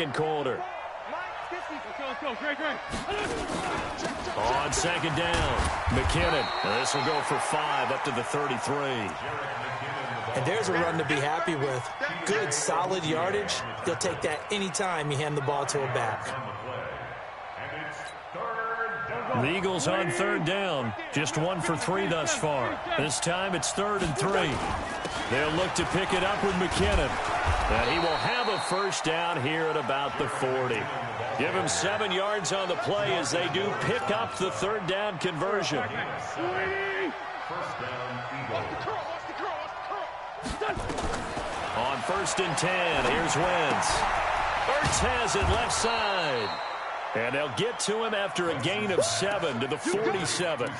second quarter. On second down, McKinnon. This will go for 5 up to the 33. And there's a run to be happy with. Good, solid yardage. They'll take that anytime you hand the ball to a back. The Eagles on third down. Just 1 for 3 thus far. This time it's 3rd and 3. They'll look to pick it up with McKinnon. And he will have a first down here at about the 40. Give him 7 yards on the play as they do pick up the third down conversion. On 1st and 10, here's Wentz. Ertz has it left side. And they'll get to him after a gain of 7 to the 47.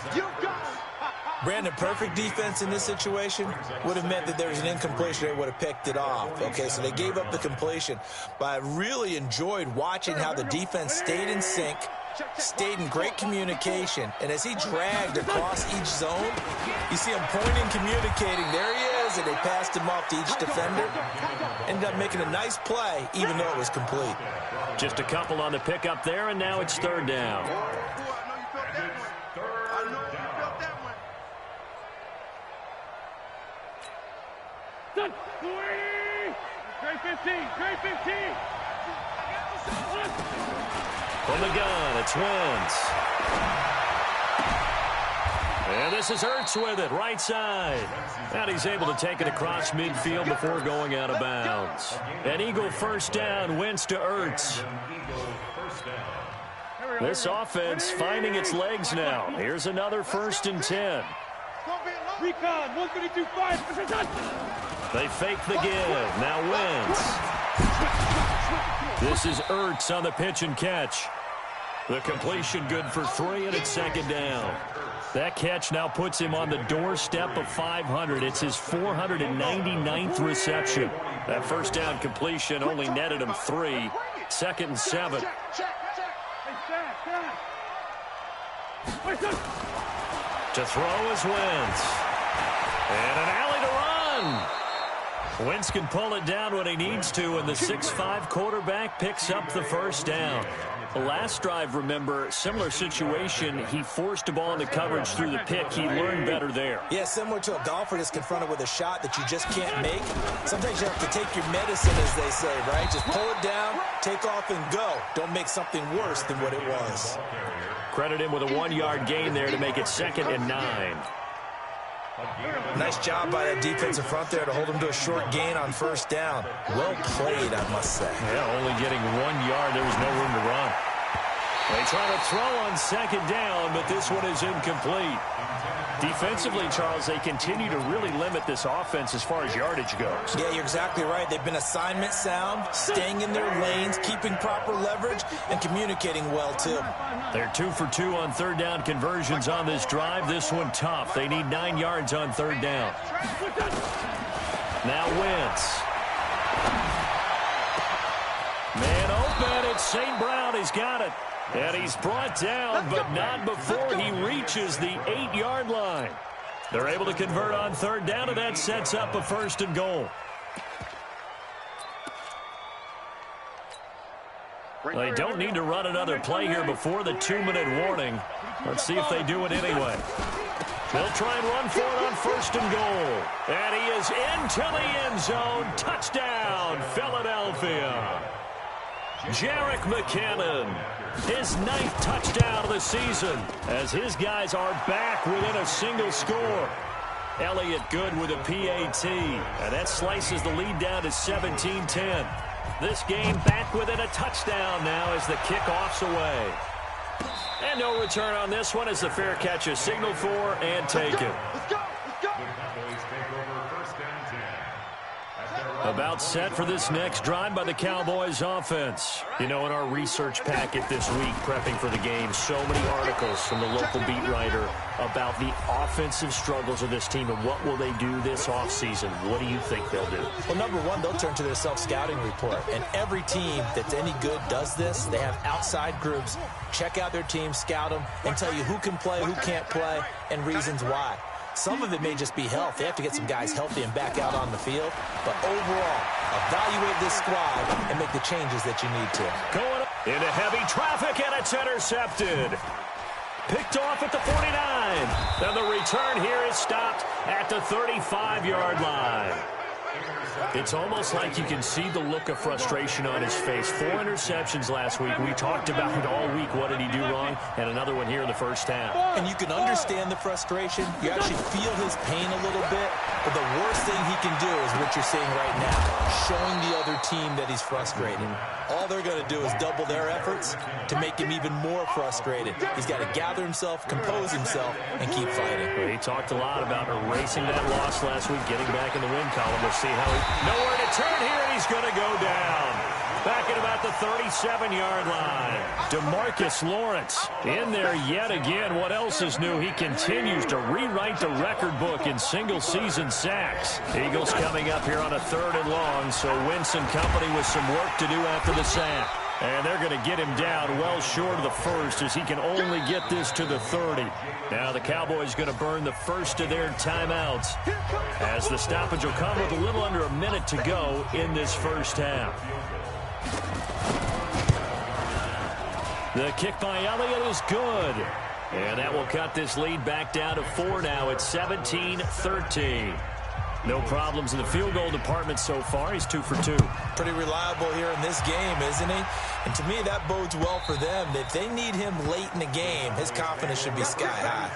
Brandon, perfect defense in this situation would have meant that there was an incompletion. They would have picked it off. Okay, so they gave up the completion. But I really enjoyed watching how the defense stayed in sync, stayed in great communication. And as he dragged across each zone, you see him pointing, communicating. There he is, and they passed him off to each defender. Ended up making a nice play, even though it was complete. Just a couple on the pickup there, and now it's 3rd down. Great 15, great 15. From the gun, it's Wentz. And this is Ertz with it, right side. And he's able to take it across midfield before going out of bounds. An Eagle first down, Wentz to Ertz. This offense finding its legs now. Here's another 1st and 10. Recon, 152-5. They fake the give. Now Wentz. This is Ertz on the pitch and catch. The completion good for 3, and it's 2nd down. That catch now puts him on the doorstep of 500. It's his 499th reception. That first down completion only netted him 3. 2nd and 7. To throw is Wentz. And an alley to run. Wentz can pull it down when he needs to, and the 6'5" quarterback picks up the first down. The last drive, remember, similar situation. He forced a ball into coverage through the pick. He learned better there. Yeah, similar to a golfer that's confronted with a shot that you just can't make. Sometimes you have to take your medicine, as they say, right? Just pull it down, take off, and go. Don't make something worse than what it was. Credit him with a 1-yard gain there to make it 2nd and 9. Nice job by that defensive front there to hold him to a short gain on first down. Well played, I must say. Yeah, only getting 1 yard. There was no room to run. They try to throw on 2nd down, but this one is incomplete. Defensively, Charles, they continue to really limit this offense as far as yardage goes. Yeah, you're exactly right. They've been assignment sound, staying in their lanes, keeping proper leverage, and communicating well, too. They're 2 for 2 on 3rd down conversions on this drive. This one tough. They need 9 yards on 3rd down. Now Wentz. Man open. It's St. Brown. He's got it. And he's brought down, but not before he reaches the 8-yard line. They're able to convert on 3rd down, and that sets up a 1st and goal. They don't need to run another play here before the 2-minute warning. Let's see if they do it anyway. They'll try and run for it on 1st and goal. And he is into the end zone. Touchdown, Philadelphia. Jerick McKinnon, his 9th touchdown of the season, as his guys are back within a single score. Elliott Good with a PAT, and that slices the lead down to 17-10. This game back within a touchdown now as the kickoff's away. And no return on this one as the fair catch is signaled for and taken. About set for this next drive by the Cowboys offense. You know, in our research packet this week, prepping for the game, so many articles from the local beat writer about the offensive struggles of this team and what will they do this offseason. What do you think they'll do? Well, number one, they'll turn to their self-scouting report. And every team that's any good does this. They have outside groups. Check out their team, scout them, and tell you who can play, who can't play, and reasons why. Some of it may just be health. They have to get some guys healthy and back out on the field. But overall, evaluate this squad and make the changes that you need to. Going into heavy traffic, and it's intercepted. Picked off at the 49. And the return here is stopped at the 35-yard line. It's almost like you can see the look of frustration on his face. 4 interceptions last week. We talked about it all week. What did he do wrong? And another one here in the first half. And you can understand the frustration. You actually feel his pain a little bit. But the worst thing he can do is what you're seeing right now, showing the other team that he's frustrated. All they're going to do is double their efforts to make him even more frustrated. He's got to gather himself, compose himself, and keep fighting. He talked a lot about erasing that loss last week, getting back in the win column. We'll see how he... Nowhere to turn here, and he's going to go down. Back at about the 37-yard line. DeMarcus Lawrence in there yet again. What else is new? He continues to rewrite the record book in single-season sacks. Eagles coming up here on a 3rd and long, so Wentz and company with some work to do after the sack. And they're going to get him down well short of the first as he can only get this to the 30. Now the Cowboys going to burn the first of their timeouts as the stoppage will come with a little under a minute to go in this first half. The kick by Elliott is good. And that will cut this lead back down to 4 now. It's 17-13. No problems in the field goal department so far. He's 2 for 2. Pretty reliable here in this game, isn't he? And to me, that bodes well for them. If they need him late in the game, his confidence should be sky high.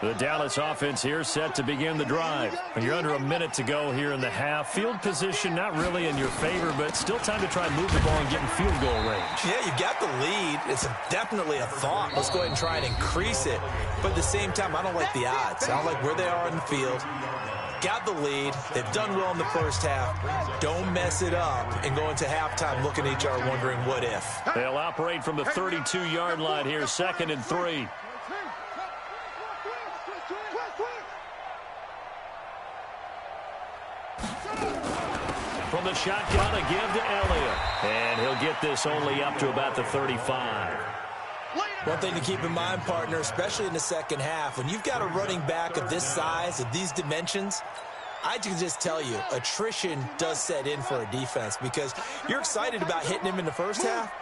The Dallas offense here set to begin the drive. And you're under a minute to go here in the half. Field position not really in your favor, but still time to try and move the ball and get in field goal range. Yeah, you got the lead. It's definitely a thought. Let's go ahead and try and increase it. But at the same time, I don't like the odds. I don't like where they are in the field. Got the lead. They've done well in the first half. Don't mess it up and go into halftime looking at each other wondering what if. They'll operate from the 32-yard line here, 2nd and 3. From the shotgun, a give to Elliott. And he'll get this only up to about the 35. One thing to keep in mind, partner, especially in the second half, when you've got a running back of this size, of these dimensions, I can just tell you, attrition does set in for a defense because you're excited about hitting him in the first half.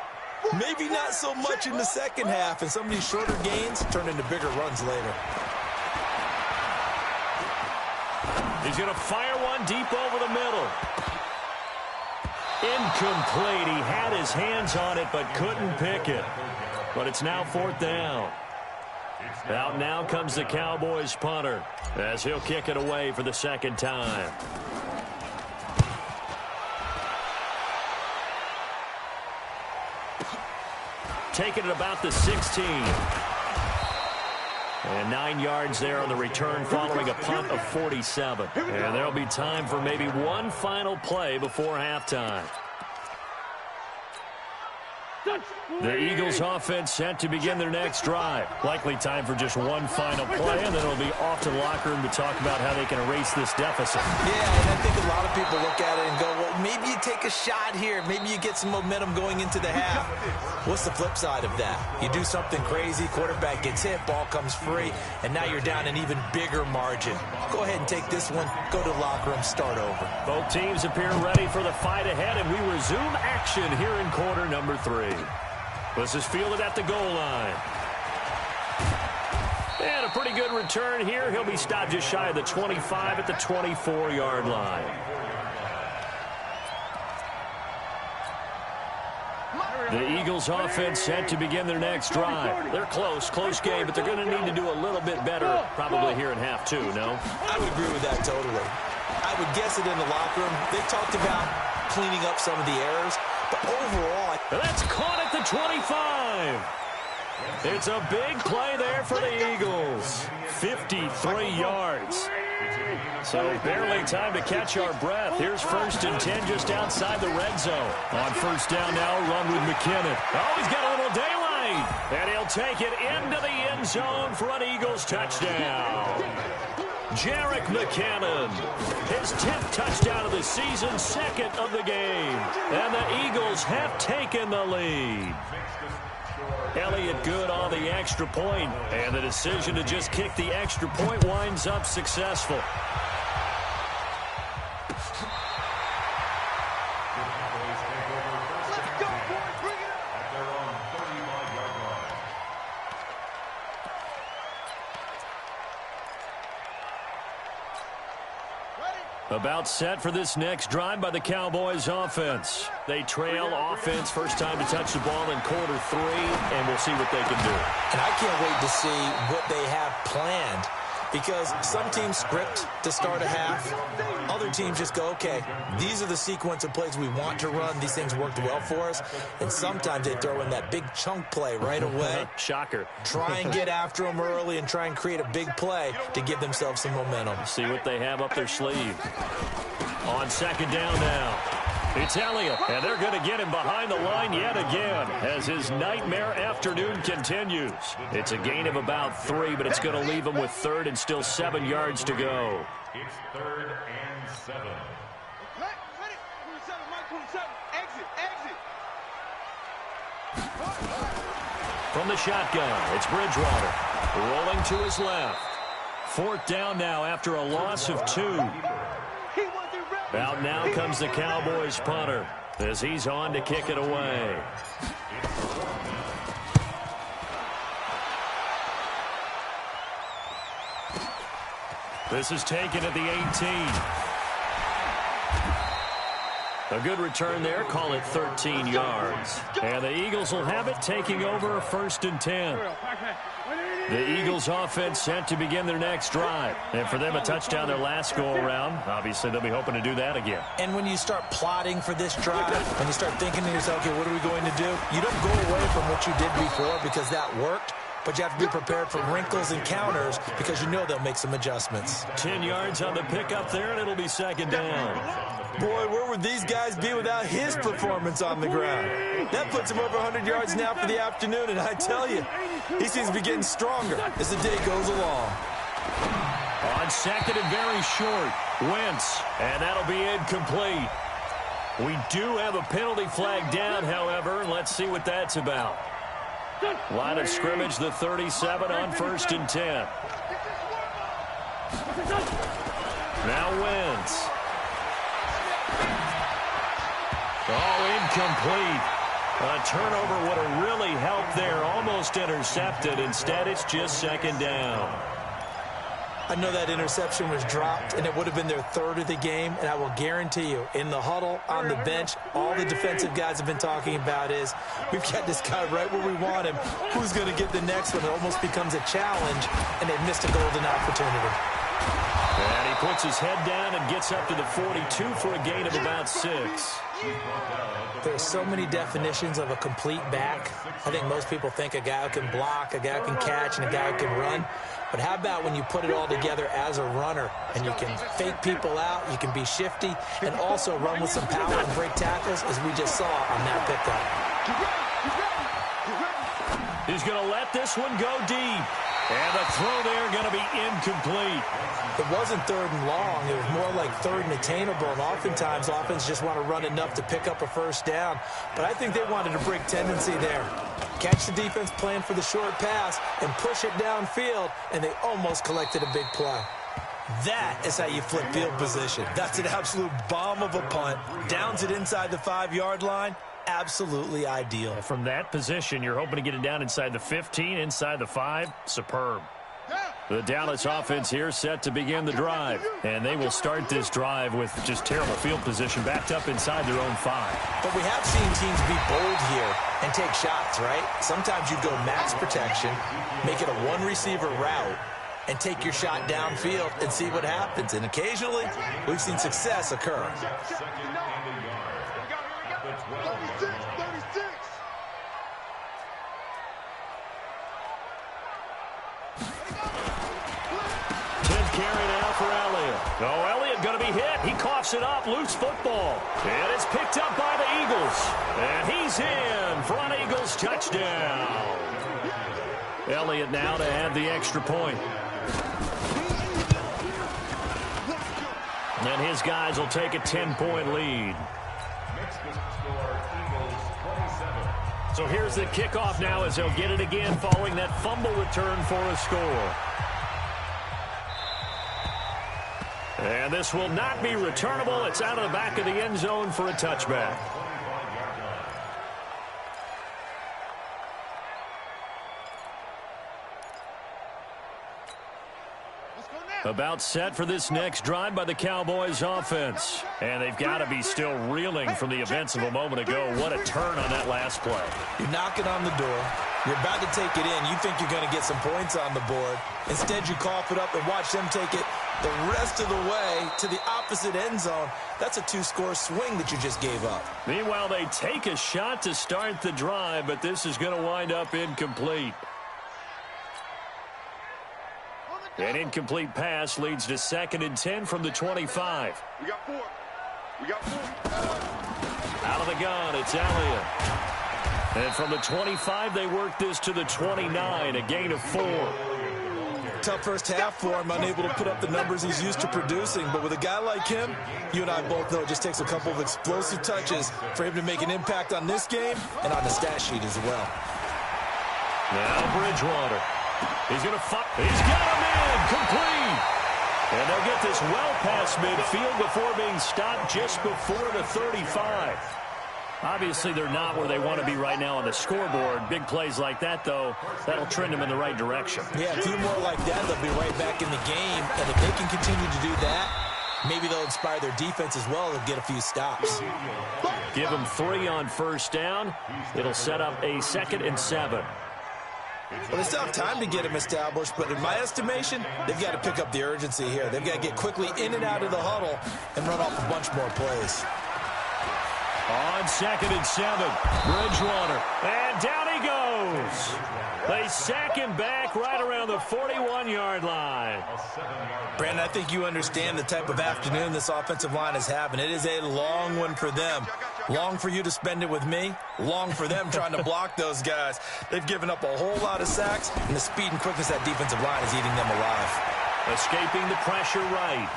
Maybe not so much in the second half, and some of these shorter gains turn into bigger runs later. He's going to fire one deep over the middle. Incomplete. He had his hands on it but couldn't pick it. But it's now 4th down. Out now comes the Cowboys punter as he'll kick it away for the 2nd time. Taking it about the 16. And 9 yards there on the return following a punt of 47. And there'll be time for maybe one final play before halftime. The Eagles offense set to begin their next drive. Likely time for just one final play, and then it'll be off to the locker room to talk about how they can erase this deficit. Yeah, and I think a lot of people look at it and go, well, maybe you take a shot here. Maybe you get some momentum going into the half. What's the flip side of that? You do something crazy, quarterback gets hit, ball comes free, and now you're down an even bigger margin. Go ahead and take this one, go to the locker room, start over. Both teams appear ready for the fight ahead, and we resume action here in quarter number 3. This is fielded at the goal line. And a pretty good return here. He'll be stopped just shy of the 25 at the 24-yard line. The Eagles offense set to begin their next drive. They're close game, but they're going to need to do a little bit better probably here in half 2, no? I would agree with that totally. I would guess it in the locker room. They talked about cleaning up some of the errors, but overall... That's caught at the 25. It's a big play there for the Eagles. 53 yards. So barely time to catch our breath. Here's 1st and 10 just outside the red zone. On 1st down now, run with McKinnon. Oh, he's got a little daylight. And he'll take it into the end zone for an Eagles touchdown. Jerick McKinnon, his 10th touchdown of the season, 2nd of the game. And the Eagles have taken the lead. Elliott good on the extra point, and the decision to just kick the extra point winds up successful. About set for this next drive by the Cowboys offense. They trail offense, first time to touch the ball in quarter 3, and we'll see what they can do. And I can't wait to see what they have planned, because some teams script to start a half. Other teams just go, okay, these are the sequence of plays we want to run. These things worked well for us. And sometimes they throw in that big chunk play right away. Shocker. Try and get after them early and try and create a big play to give themselves some momentum. See what they have up their sleeve. On second down now. It's Elliott, and they're going to get him behind the line yet again as his nightmare afternoon continues. It's a gain of about 3, but it's going to leave him with third and still 7 yards to go. It's 3rd and 7. From the shotgun, it's Bridgewater. Rolling to his left. 4th down now after a loss of 2. Out now comes the Cowboys punter as he's on to kick it away. This is taken at the 18. A good return there, call it 13 yards. And the Eagles will have it, taking over 1st and 10. The Eagles offense set to begin their next drive. And for them, a touchdown their last go-around. Obviously, they'll be hoping to do that again. And when you start plotting for this drive, when you start thinking to yourself, okay, what are we going to do? You don't go away from what you did before because that worked. But you have to be prepared for wrinkles and counters because you know they'll make some adjustments. 10 yards on the pickup there, and it'll be 2nd down. Boy, where would these guys be without his performance on the ground? That puts him over 100 yards now for the afternoon, and I tell you, he seems to be getting stronger as the day goes along. On 2nd and very short, Wentz, and that'll be incomplete. We do have a penalty flag down, however. Let's see what that's about. Line of scrimmage, the 37 on 1st and 10. Now Wentz. Oh, incomplete. A turnover would have really helped there. Almost intercepted. Instead, it's just 2nd down. I know that interception was dropped, and it would have been their 3rd of the game, and I will guarantee you, in the huddle, on the bench, all the defensive guys have been talking about is, we've got this guy right where we want him. Who's going to get the next one? It almost becomes a challenge, and they've missed a golden opportunity. And he puts his head down and gets up to the 42 for a gain of about 6. There are so many definitions of a complete back. I think most people think a guy who can block, a guy who can catch, and a guy who can run. But how about when you put it all together as a runner and you can fake people out, you can be shifty, and also run with some power and break tackles, as we just saw on that pickup. He's going to let this one go deep. And the throw there going to be incomplete. It wasn't 3rd and long. It was more like 3rd and attainable. And oftentimes, offense just want to run enough to pick up a 1st down. But I think they wanted a break tendency there. Catch the defense playing for the short pass and push it downfield, and they almost collected a big play. That is how you flip field position. That's an absolute bomb of a punt. Downs it inside the 5-yard line. Absolutely ideal. From that position, you're hoping to get it down inside the 15, inside the 5. Superb. The Dallas offense here set to begin the drive. And they will start this drive with just terrible field position backed up inside their own 5. But we have seen teams be bold here and take shots, right? Sometimes you go max protection, make it a one-receiver route, and take your shot downfield and see what happens. And occasionally, we've seen success occur. 10th carry now for Elliott. Oh, Elliott going to be hit. He coughs it up. Loose football. And it's picked up by the Eagles. And he's in for an Eagles touchdown. Elliott now to add the extra point. And his guys will take a 10-point lead. Next score, Eagles 27, So here's the kickoff now as they'll get it again following that fumble return for a score. And this will not be returnable. It's out of the back of the end zone for a touchback. About set for this next drive by the Cowboys offense. And they've got to be still reeling from the events of a moment ago. What a turn on that last play. You're knocking on the door. You're about to take it in. You think you're going to get some points on the board. Instead, you cough it up and watch them take it the rest of the way to the opposite end zone. That's a two-score swing that you just gave up. Meanwhile, they take a shot to start the drive, but this is going to wind up incomplete. An incomplete pass leads to 2nd and 10 from the 25. We got 4. Out of the gun, it's Elliott. And from the 25, they work this to the 29, a gain of 4. Tough first half for him, unable to put up the numbers he's used to producing. But with a guy like him, you and I both know it just takes a couple of explosive touches for him to make an impact on this game and on the stat sheet as well. Now Bridgewater. He's going to fight. He's got him in. Complete. And they'll get this well past midfield before being stopped just before the 35. Obviously, they're not where they want to be right now on the scoreboard. Big plays like that, though, that'll trend them in the right direction. Yeah, a few more like that, they'll be right back in the game. And if they can continue to do that, maybe they'll inspire their defense as well. They'll get a few stops. Give them 3 on first down. It'll set up a 2nd and 7. Well, they still have time to get him established, but in my estimation, they've got to pick up the urgency here. They've got to get quickly in and out of the huddle and run off a bunch more plays. On 2nd and 7, Bridgewater, and down he goes. They sack him back right around the 41-yard line. Brandon, I think you understand the type of afternoon this offensive line is having. It is a long one for them. Long for you to spend it with me. Long for them trying to block those guys. They've given up a whole lot of sacks, and the speed and quickness of that defensive line is eating them alive. Escaping the pressure right.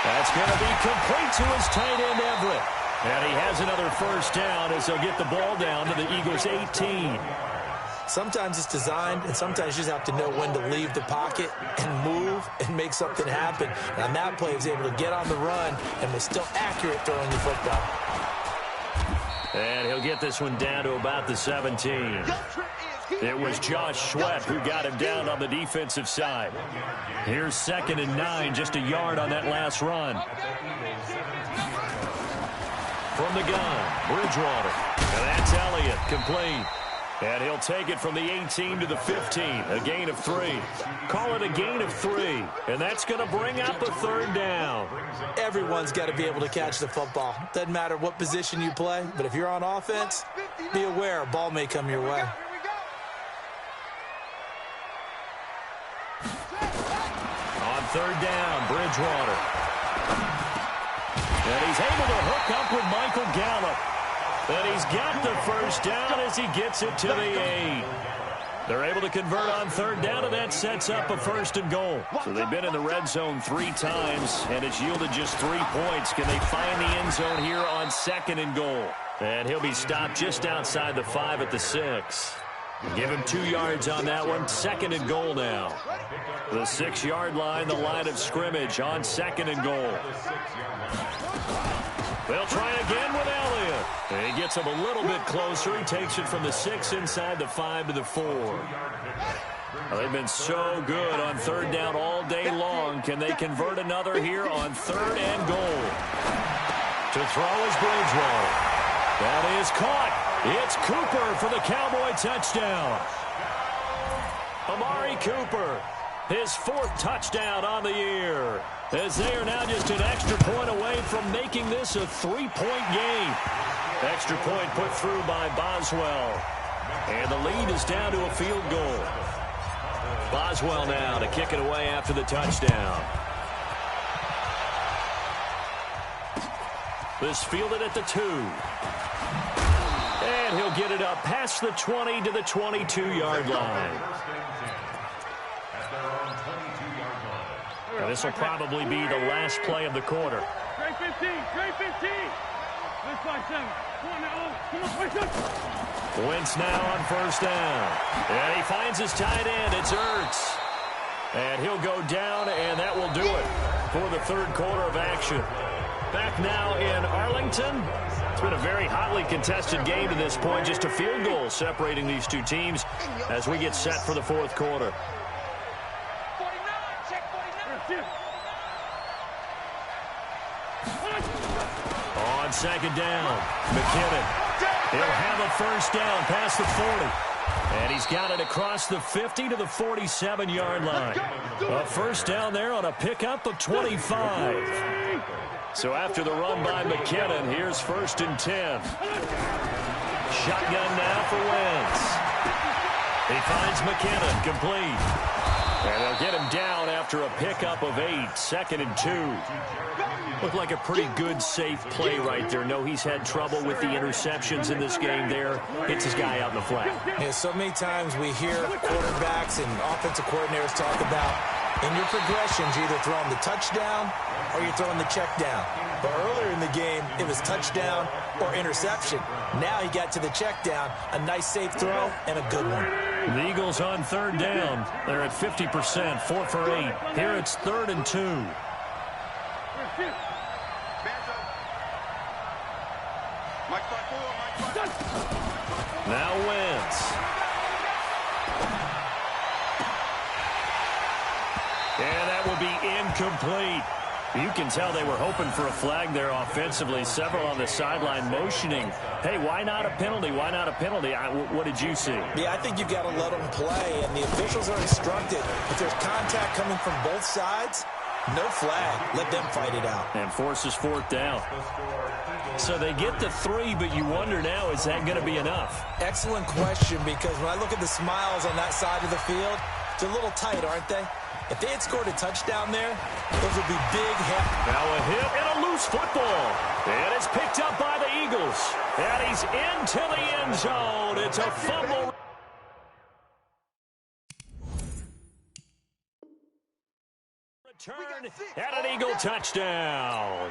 That's going to be complete to his tight end, Everett. And he has another first down as they'll get the ball down to the Eagles' 18. Sometimes it's designed, and sometimes you just have to know when to leave the pocket and move and make something happen. And on that play, he was able to get on the run and was still accurate throwing the football. And he'll get this one down to about the 17. It was Josh Sweat who got him down on the defensive side. Here's 2nd and 9, just a yard on that last run. From the gun, Bridgewater. And that's Elliott, complete. And he'll take it from the 18 to the 15, a gain of 3. Call it a gain of 3, and that's going to bring up a 3rd down. Everyone's got to be able to catch the football. Doesn't matter what position you play, but if you're on offense, be aware a ball may come your way. On 3rd down, Bridgewater. And he's able to hook up with Michael Gallup. And he's got the first down as he gets it to the 8. They're able to convert on 3rd down, and that sets up a 1st and goal. So they've been in the red zone 3 times, and it's yielded just 3 points. Can they find the end zone here on 2nd and goal? And he'll be stopped just outside the 5 at the 6. Give him 2 yards on that one. 2nd and goal now. The 6-yard line, the line of scrimmage on 2nd and goal. They'll try again with Elliott. And he gets him a little bit closer. He takes it from the 6 inside the 5 to the 4. Well, they've been so good on 3rd down all day long. Can they convert another here on 3rd and goal? To throw is Bridgewater. That is caught. It's Cooper for the Cowboy touchdown. Amari Cooper, his 4th touchdown on the year, as they are now just an extra point away from making this a 3-point game. Extra point put through by Boswell. And the lead is down to a field goal. Boswell now to kick it away after the touchdown. This fielded at the 2. And he'll get it up past the 20 to the 22-yard line. And this will probably be the last play of the quarter. Wentz now on first down. And he finds his tight end. It's Ertz. And he'll go down, and that will do it for the third quarter of action. Back now in Arlington. It's been a very hotly contested game to this point. Just a field goal separating these two teams as we get set for the fourth quarter. On second down, McKinnon. He'll have a first down past the 40. And he's got it across the 50 to the 47-yard line. A first down there on a pickup of 25. So after the run by McKinnon, here's 1st and 10. Shotgun now for Wentz. He finds McKinnon, complete. And they'll get him down after a pickup of 8, 2nd and 2. Looked like a pretty good, safe play right there. No, he's had trouble with the interceptions in this game there. Hits his guy out in the flat. Yeah, so many times we hear quarterbacks and offensive coordinators talk about in your progressions, you're either throwing the touchdown or you're throwing the check down. But earlier in the game, it was touchdown or interception. Now he got to the check down, a nice safe throw, and a good one. The Eagles on third down. They're at 50%, 4 for 8. Here it's 3rd and 2. Now Wentz. And that will be incomplete. You can tell they were hoping for a flag there offensively. Several on the sideline motioning, hey, why not a penalty? Why not a penalty? What did you see? Yeah, I think you've got to let them play, and the officials are instructed. If there's contact coming from both sides, no flag. Let them fight it out. And forces 4th down. So they get the 3, but you wonder now, is that going to be enough? Excellent question, because when I look at the smiles on that side of the field, they're a little tight, aren't they? If they had scored a touchdown there, those would be big hits. Now a hit and a loose football. And it's picked up by the Eagles. And he's into the end zone. It's a fumble. Return and an Eagle touchdown.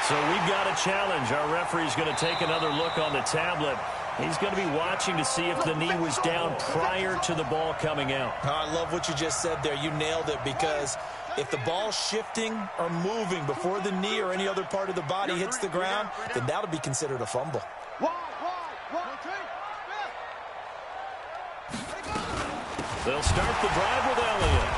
So we've got a challenge. Our referee's going to take another look on the tablet. He's going to be watching to see if the knee was down prior to the ball coming out. I love what you just said there. You nailed it, because if the ball's shifting or moving before the knee or any other part of the body hits the ground, then that'll be considered a fumble. They'll start the drive with Elliott.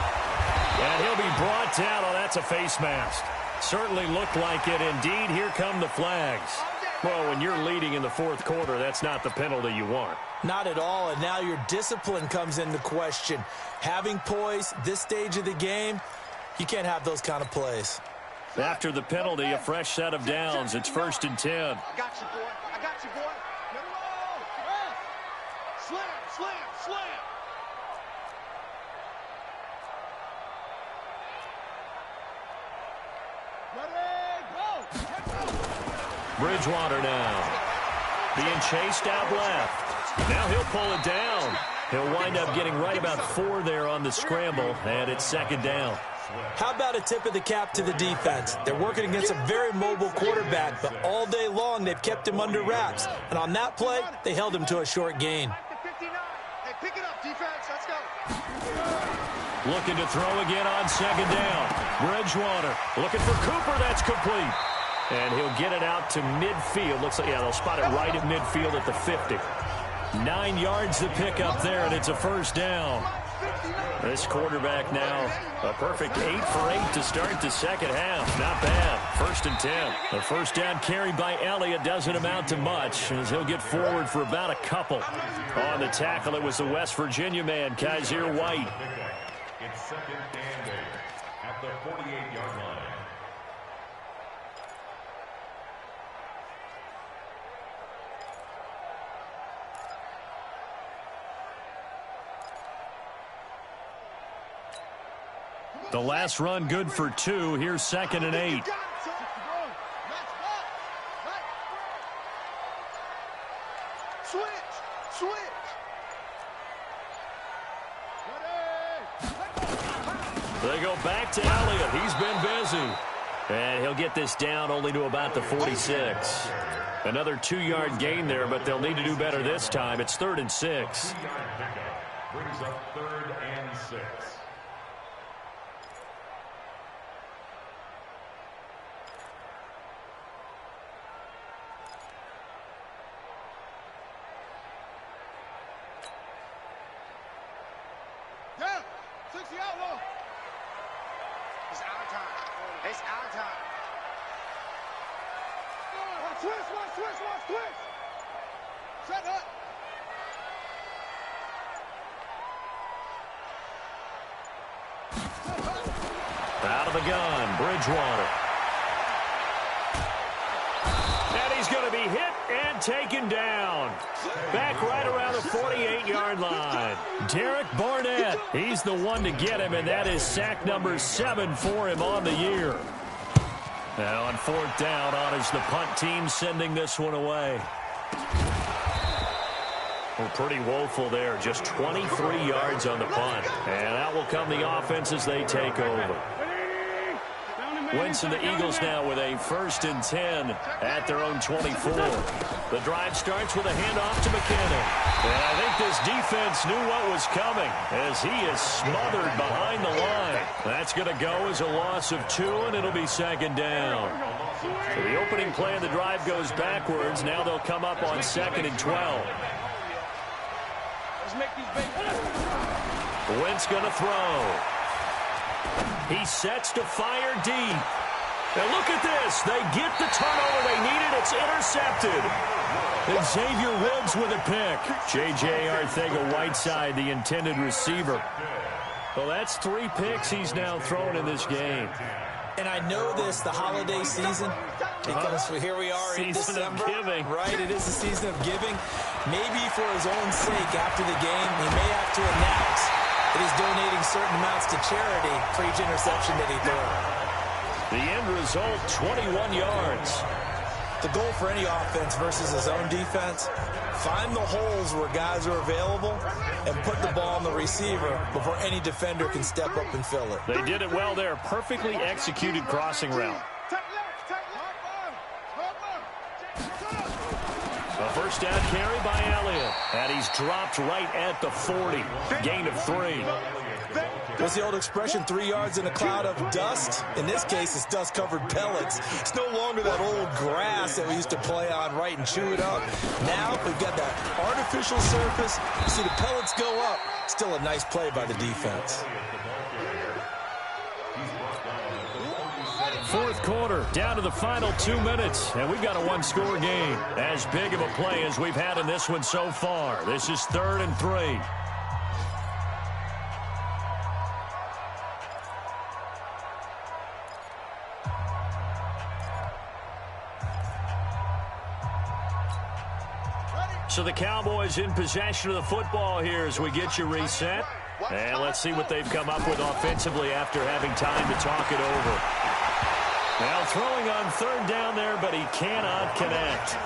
And he'll be brought down. Oh, that's a face mask. Certainly looked like it. Indeed, here come the flags. Well, when you're leading in the fourth quarter, that's not the penalty you want. Not at all, and now your discipline comes into question. Having poise this stage of the game, you can't have those kind of plays. After the penalty, a fresh set of downs. It's 1st and 10. I got you, boy. I got you, boy. Slam, slam, slam. Bridgewater now. Being chased out left. Now he'll pull it down. He'll wind up getting right about 4 there on the scramble, and it's 2nd down. How about a tip of the cap to the defense? They're working against a very mobile quarterback, but all day long they've kept him under wraps. And on that play, they held him to a short gain. Hey, pick it up, defense. Let's go. Looking to throw again on 2nd down. Bridgewater looking for Cooper. That's complete. And he'll get it out to midfield. Looks like, yeah, they'll spot it right at midfield at the 50. 9 yards to pick up there, and it's a first down. This quarterback now, a perfect 8 for 8 to start the second half. Not bad. 1st and 10. The first down carried by Elliott doesn't amount to much, as he'll get forward for about a couple. On the tackle, it was the West Virginia man, Kaiser White. It's 2nd and 8 at the 48-yard line. The last run good for 2. Here's 2nd and 8. Switch. They go back to Elliott. He's been busy. And he'll get this down only to about the 46. Another 2-yard gain there, but they'll need to do better this time. It's 3rd and 6. 2-yard pickup brings up 3rd and 6. Yeah, 60 outlaw. It's our time. It's our time. Watch twist. Shut up. Out of the gun, Bridgewater. And he's going to be hit and taken down. Back right around the 48-yard line. Derek Barnett, he's the one to get him, and that is sack number 7 for him on the year. Now on 4th down, honors the punt team, sending this one away. Well, pretty woeful there. Just 23 yards on the punt. And out will come the offense as they take over. Wentz and the Eagles now with a 1st and 10 at their own 24. The drive starts with a handoff to McKinnon. And I think this defense knew what was coming as he is smothered behind the line. That's going to go as a loss of 2, and it'll be 2nd down. So the opening play of the drive goes backwards. Now they'll come up on 2nd and 12. Wentz going to throw. He sets to fire deep. And look at this. They get the turnover they needed. It's intercepted. And Xavier Woods with a pick. J.J. Arcega-Whiteside, the intended receiver. Well, that's 3 picks he's now thrown in this game. And I know this, the holiday season, because here we are in December. Season of giving. Right, it is the season of giving. Maybe for his own sake after the game, he may have to announce that he's donating certain amounts to charity for each interception that he threw. The end result, 21 yards. The goal for any offense versus his own defense, find the holes where guys are available and put the ball on the receiver before any defender can step up and fill it. They did it well there. Perfectly executed crossing route. A 1st down carry by Elliott. And he's dropped right at the 40. Gain of 3. What's the old expression, 3 yards in a cloud of dust? In this case, it's dust-covered pellets. It's no longer that old grass that we used to play on, right, and chew it up. Now we've got that artificial surface. You see the pellets go up. Still a nice play by the defense. 4th quarter, down to the final 2 minutes, and we've got a 1-score game. As big of a play as we've had in this one so far. This is 3rd and 3. So the Cowboys in possession of the football here as we get you reset. And let's see what they've come up with offensively after having time to talk it over. Now throwing on 3rd down there, but he cannot connect.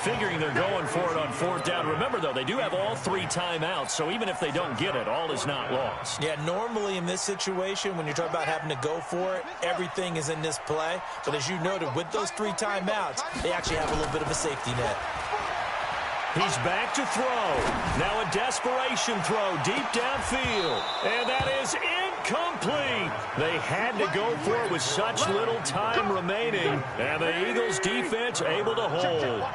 Figuring they're going for it on 4th down. Remember, though, they do have all 3 timeouts, so even if they don't get it, all is not lost. Yeah, normally in this situation, when you're talking about having to go for it, everything is in this play. But as you noted, with those 3 timeouts, they actually have a little bit of a safety net. He's back to throw. Now a desperation throw deep downfield. And that is incomplete. They had to go for it with such little time remaining. And the Eagles defense able to hold.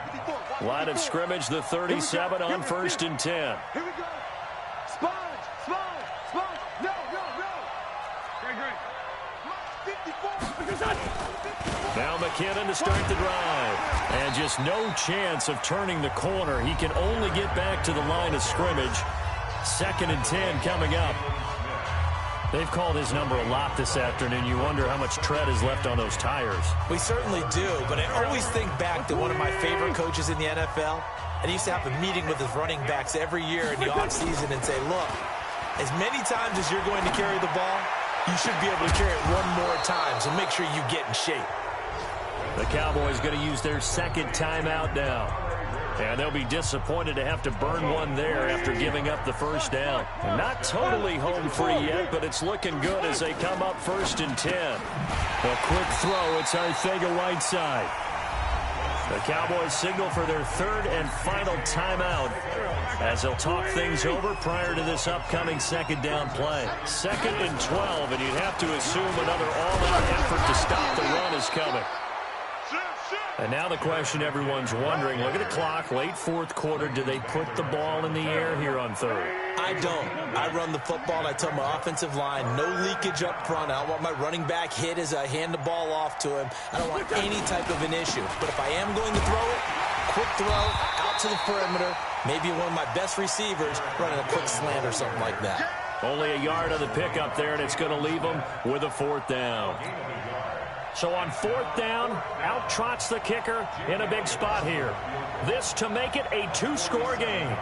Line of scrimmage, the 37 on 1st and 10. Here we go. Sponge. No. Great. 54. Now McKinnon to start the drive. And just no chance of turning the corner. He can only get back to the line of scrimmage. 2nd and 10 coming up. They've called his number a lot this afternoon. You wonder how much tread is left on those tires. We certainly do, but I always think back to one of my favorite coaches in the NFL. And he used to have a meeting with his running backs every year in the offseason and say, look, as many times as you're going to carry the ball, you should be able to carry it one more time, so make sure you get in shape. The Cowboys going to use their 2nd timeout now. And they'll be disappointed to have to burn one there after giving up the 1st down. Not totally home free yet, but it's looking good as they come up 1st and 10. A quick throw. It's Arcega-Whiteside. The Cowboys signal for their third and final timeout as they'll talk things over prior to this upcoming second down play. 2nd and 12, and you'd have to assume another all-out effort to stop the run is coming. And now the question everyone's wondering, look at the clock, late fourth quarter, do they put the ball in the air here on third? I don't. I run the football, and I tell my offensive line, no leakage up front. I don't want my running back hit as I hand the ball off to him. I don't want any type of an issue. But if I am going to throw it, quick throw, out to the perimeter, maybe one of my best receivers running a quick slant or something like that. Only a yard of the pickup there, and it's going to leave them with a 4th down. So on 4th down, out trots the kicker in a big spot here. This to make it a 2-score game.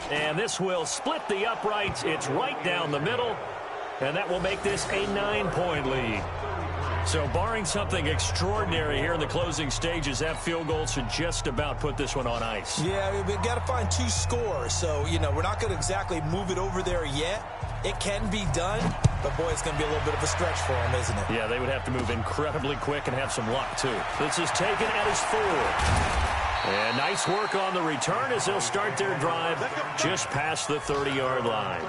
And this will split the uprights. It's right down the middle, and that will make this a 9-point lead. So barring something extraordinary here in the closing stages, that field goal should just about put this one on ice. Yeah, we've got to find 2 scores. So, we're not going to exactly move it over there yet. It can be done, but, boy, it's going to be a little bit of a stretch for them, isn't it? Yeah, they would have to move incredibly quick and have some luck, too. This is taken at his 4. And nice work on the return as they'll start their drive just past the 30-yard line.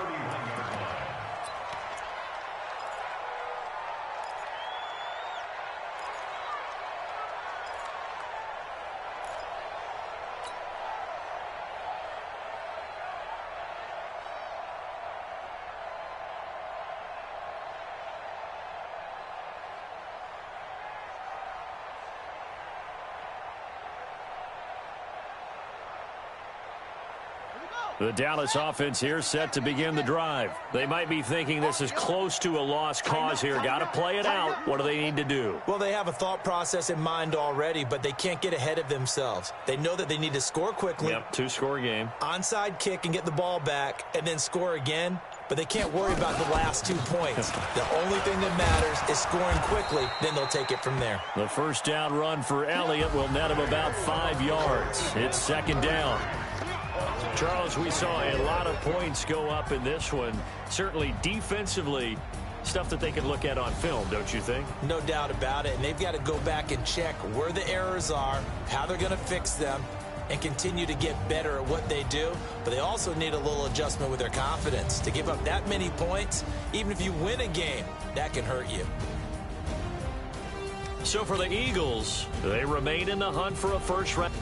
The Dallas offense here set to begin the drive. They might be thinking this is close to a lost cause here. Got to play it out. What do they need to do? Well, they have a thought process in mind already, but they can't get ahead of themselves. They know that they need to score quickly. Yep, 2-score game. Onside kick and get the ball back and then score again. But they can't worry about the last 2 points. The only thing that matters is scoring quickly. Then they'll take it from there. The first down run for Elliott will net him about 5 yards. It's 2nd down. Charles, we saw a lot of points go up in this one. Certainly defensively, stuff that they can look at on film, don't you think? No doubt about it. And they've got to go back and check where the errors are, how they're going to fix them, and continue to get better at what they do. But they also need a little adjustment with their confidence. To give up that many points, even if you win a game, that can hurt you. So for the Eagles, they remain in the hunt for a first round.